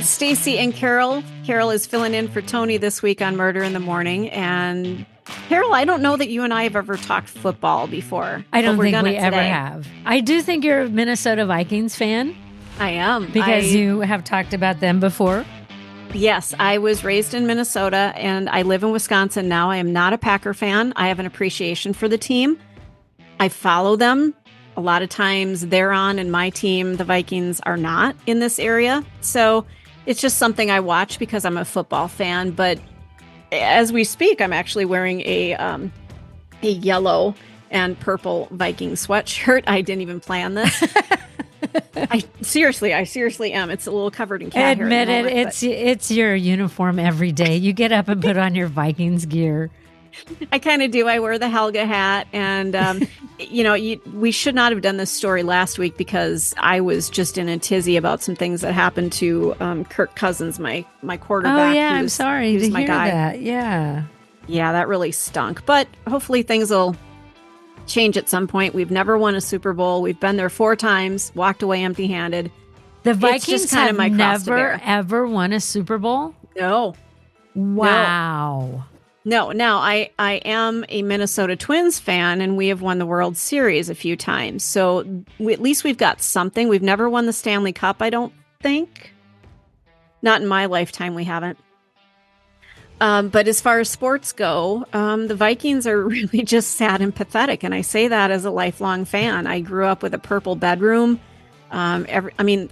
It's Stacy and Carol. Carol is filling in for Tony this week on Murder in the Morning. And Carol, I don't know that you and I have ever talked football before. I don't think we ever have. I do think you're a Minnesota Vikings fan. I am. Because you have talked about them before. Yes, I was raised in Minnesota and I live in Wisconsin now. I am not a Packer fan. I have an appreciation for the team. I follow them. A lot of times they're on and my team, the Vikings, are not in this area. So it's just something I watch because I'm a football fan. But as we speak, I'm actually wearing a yellow and purple Viking sweatshirt. I didn't even plan this. I seriously am. It's a little covered in cat hair. Admit it. It's your uniform every day. You get up and put on your Vikings gear. I kind of do. I wear the Helga hat, and we should not have done this story last week because I was just in a tizzy about some things that happened to Kirk Cousins, my quarterback. Oh yeah, I'm sorry to hear that. Yeah, that really stunk. But hopefully things will change at some point. We've never won a Super Bowl. We've been there 4 times, walked away empty-handed. The Vikings have never ever won a Super Bowl. No. Wow. No. Now, I am a Minnesota Twins fan, and we have won the World Series a few times. So at least we've got something. We've never won the Stanley Cup, I don't think. Not in my lifetime, we haven't. But as far as sports go, the Vikings are really just sad and pathetic. And I say that as a lifelong fan. I grew up with a purple bedroom. I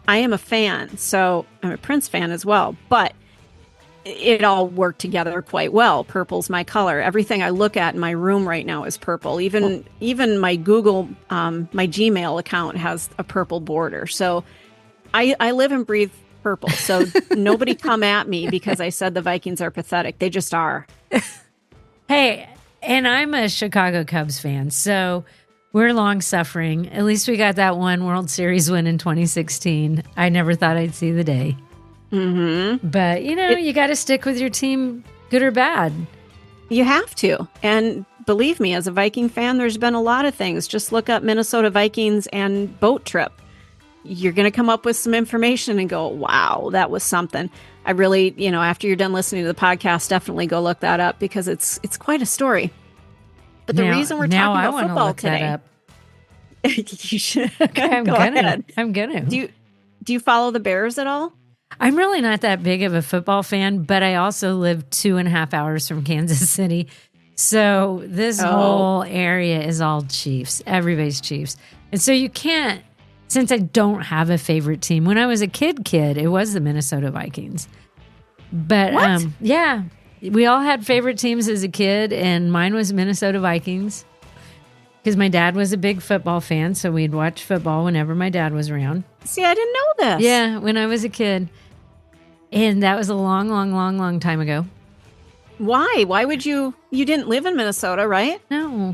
am a fan, so I'm a Prince fan as well. But it all worked together quite well. Purple's my color. Everything I look at in my room right now is purple. Even my Google, my Gmail account has a purple border. So I live and breathe purple. So nobody come at me because I said the Vikings are pathetic. They just are. Hey, and I'm a Chicago Cubs fan, so we're long suffering. At least we got that one World Series win in 2016. I never thought I'd see the day. Mm-hmm. But, you got to stick with your team, good or bad. You have to. And believe me, as a Viking fan, there's been a lot of things. Just look up Minnesota Vikings and boat trip. You're going to come up with some information and go, wow, that was something. I really, after you're done listening to the podcast, definitely go look that up because it's quite a story. But the reason we're talking about football today. You should. I'm gonna. Do you follow the Bears at all? I'm really not that big of a football fan, but I also live 2.5 hours from Kansas City. So this whole area is all Chiefs. Everybody's Chiefs. And so you can't, since I don't have a favorite team, when I was a kid, it was the Minnesota Vikings. But yeah, we all had favorite teams as a kid, and mine was Minnesota Vikings because my dad was a big football fan, so we'd watch football whenever my dad was around. See, I didn't know this. Yeah, when I was a kid. And that was a long, long, long, long time ago. Why? Why would you didn't live in Minnesota, right? No.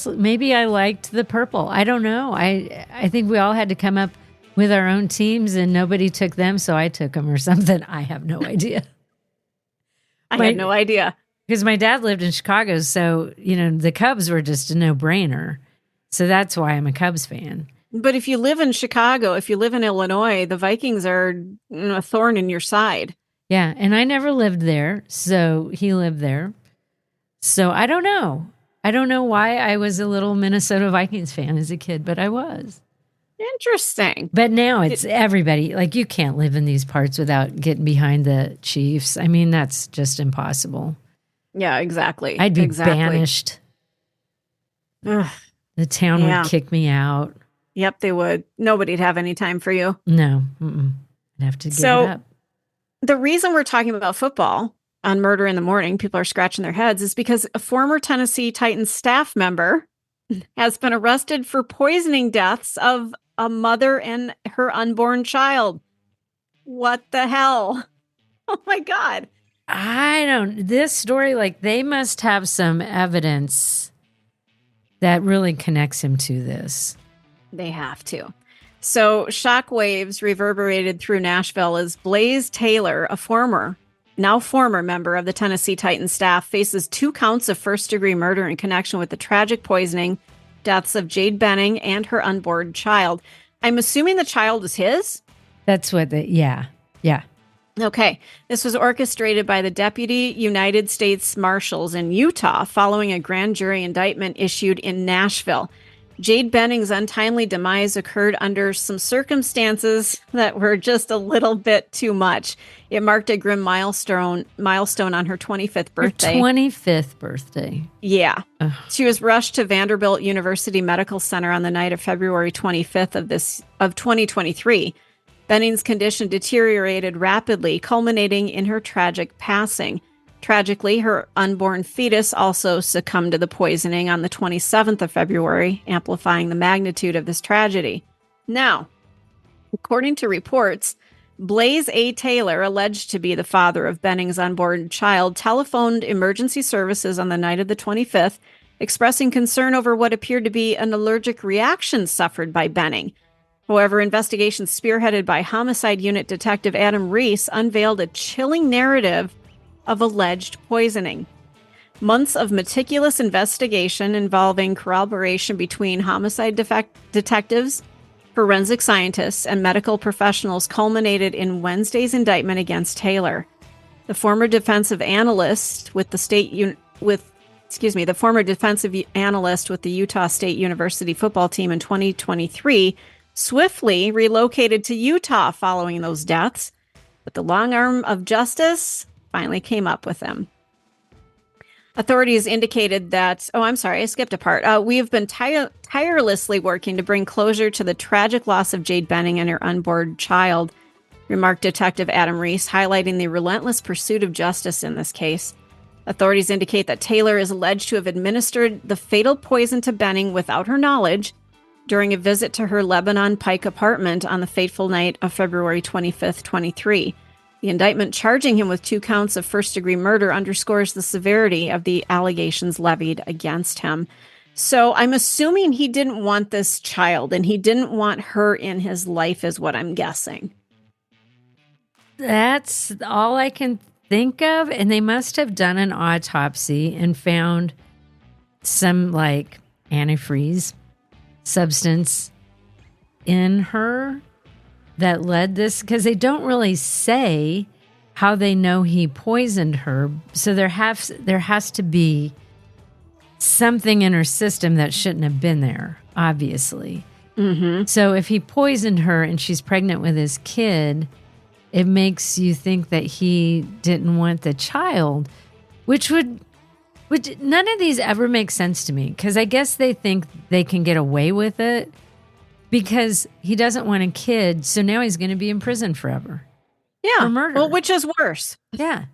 Maybe I liked the purple. I don't know. I think we all had to come up with our own teams and nobody took them, so I took them or something. I have no idea. I had no idea. Because my dad lived in Chicago, so, the Cubs were just a no-brainer. So that's why I'm a Cubs fan. But if you live in Chicago, if you live in Illinois, the Vikings are a thorn in your side. Yeah, and I never lived there, so he lived there. So I don't know. I don't know why I was a little Minnesota Vikings fan as a kid, but I was. Interesting. But now it's everybody. Like, you can't live in these parts without getting behind the Chiefs. I mean, that's just impossible. Yeah, exactly. I'd be banished. Ugh. The town would kick me out. Yep, they would. Nobody'd have any time for you. No. I'd have to give it up. The reason we're talking about football on Murder in the Morning, people are scratching their heads, is because a former Tennessee Titans staff member has been arrested for poisoning deaths of a mother and her unborn child. What the hell? Oh, my God. This story, they must have some evidence that really connects him to this. They have to. So Shockwaves reverberated through Nashville as Blaise Taylor, a former member of the Tennessee Titans staff, faces 2 counts of first-degree murder in connection with the tragic poisoning deaths of Jade Benning and her unborn child. I'm assuming the child is his? That's what yeah. Okay, this was orchestrated by the Deputy United States Marshals in Utah following a grand jury indictment issued in Nashville. Jade Benning's untimely demise occurred under some circumstances that were just a little bit too much. It marked a grim milestone on her 25th birthday. Her 25th birthday. Yeah. Ugh. She was rushed to Vanderbilt University Medical Center on the night of February 25th of 2023. Benning's condition deteriorated rapidly, culminating in her tragic passing. Tragically, her unborn fetus also succumbed to the poisoning on the 27th of February, amplifying the magnitude of this tragedy. Now, according to reports, Blaise A. Taylor, alleged to be the father of Benning's unborn child, telephoned emergency services on the night of the 25th, expressing concern over what appeared to be an allergic reaction suffered by Benning. However, investigations spearheaded by Homicide Unit Detective Adam Reese unveiled a chilling narrative of alleged poisoning. Months of meticulous investigation involving corroboration between homicide detectives, forensic scientists, and medical professionals culminated in Wednesday's indictment against Taylor. The former defensive analyst with the Utah State University football team in 2023 swiftly relocated to Utah following those deaths, but the long arm of justice finally came up with him. Authorities indicated that, I skipped a part. We have been tirelessly working to bring closure to the tragic loss of Jade Benning and her unborn child, remarked Detective Adam Reese, highlighting the relentless pursuit of justice in this case. Authorities indicate that Taylor is alleged to have administered the fatal poison to Benning without her knowledge during a visit to her Lebanon Pike apartment on the fateful night of February 25th, 23. The indictment charging him with 2 counts of first-degree murder underscores the severity of the allegations levied against him. So I'm assuming he didn't want this child, and he didn't want her in his life, is what I'm guessing. That's all I can think of. And they must have done an autopsy and found some antifreeze substance in her that led this, because they don't really say how they know he poisoned her. So there has to be something in her system that shouldn't have been there, obviously. Mm-hmm. So if he poisoned her and she's pregnant with his kid, it makes you think that he didn't want the child, which none of these ever make sense to me, because I guess they think they can get away with it because he doesn't want a kid. So now he's going to be in prison forever. Yeah. For murder. Well, which is worse. Yeah.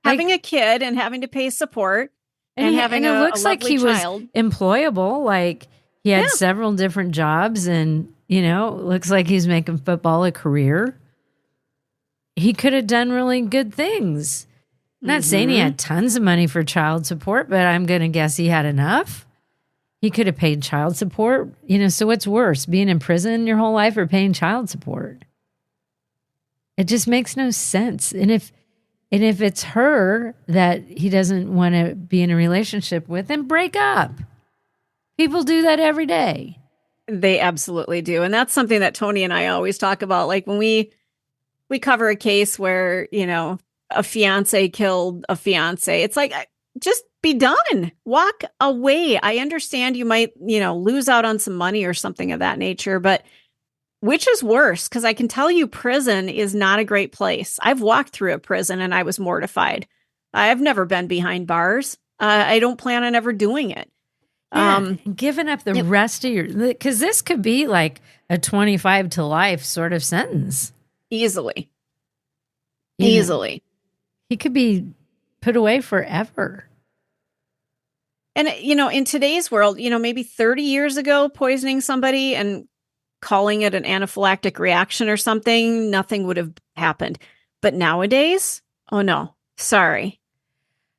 Having a kid and having to pay support and having it looks like he child. Was employable. Like he had several different jobs and, looks like he's making football a career. He could have done really good things. Not saying he had tons of money for child support, but I'm going to guess he had enough. He could have paid child support. So what's worse, being in prison your whole life or paying child support? It just makes no sense. And if it's her that he doesn't want to be in a relationship with, then break up. People do that every day. They absolutely do. And that's something that Tony and I always talk about. Like when we cover a case where, a fiance killed a fiance. It's like, just be done. Walk away. I understand you might, lose out on some money or something of that nature, but which is worse? Because I can tell you prison is not a great place. I've walked through a prison and I was mortified. I've never been behind bars. I don't plan on ever doing it. Yeah, giving up the rest of your, because this could be like a 25 to life sort of sentence. Easily. He could be put away forever. And, in today's world, maybe 30 years ago, poisoning somebody and calling it an anaphylactic reaction or something, nothing would have happened. But nowadays, oh no, sorry.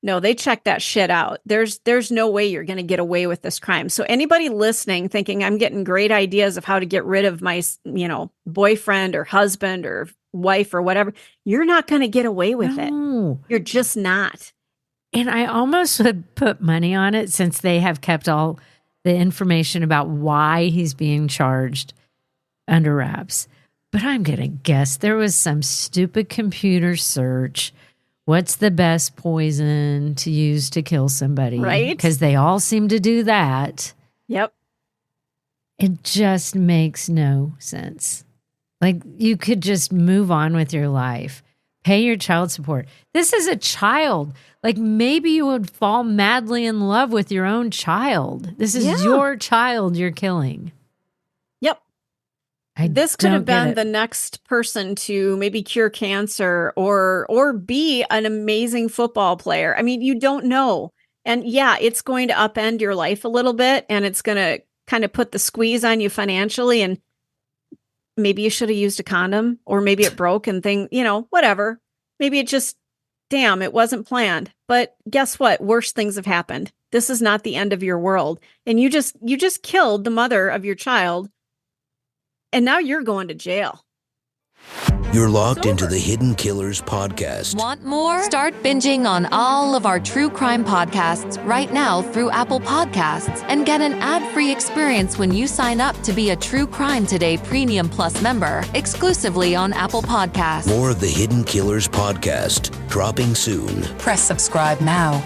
No, they check that shit out. There's no way you're going to get away with this crime. So anybody listening thinking I'm getting great ideas of how to get rid of my, boyfriend or husband or wife or whatever, you're not going to get away with it. You're just not. And I almost would put money on it, since they have kept all the information about why he's being charged under wraps. But I'm going to guess there was some stupid computer search. What's the best poison to use to kill somebody? Right. Because they all seem to do that. Yep. It just makes no sense. Like, you could just move on with your life. Pay your child support. This is a child. Like, maybe you would fall madly in love with your own child. This is your child you're killing. Yep. This could have been the next person to maybe cure cancer or be an amazing football player. I mean, you don't know. And yeah, it's going to upend your life a little bit, and it's going to kind of put the squeeze on you financially. And maybe you should have used a condom, or maybe it broke and whatever. Maybe it just, damn, it wasn't planned. But guess what? Worse things have happened. This is not the end of your world. And you just killed the mother of your child. And now you're going to jail. You're locked into the Hidden Killers podcast. Want more? Start binging on all of our true crime podcasts right now through Apple Podcasts and get an ad-free experience when you sign up to be a True Crime Today Premium Plus member exclusively on Apple Podcasts. More of the Hidden Killers podcast dropping soon. Press subscribe now.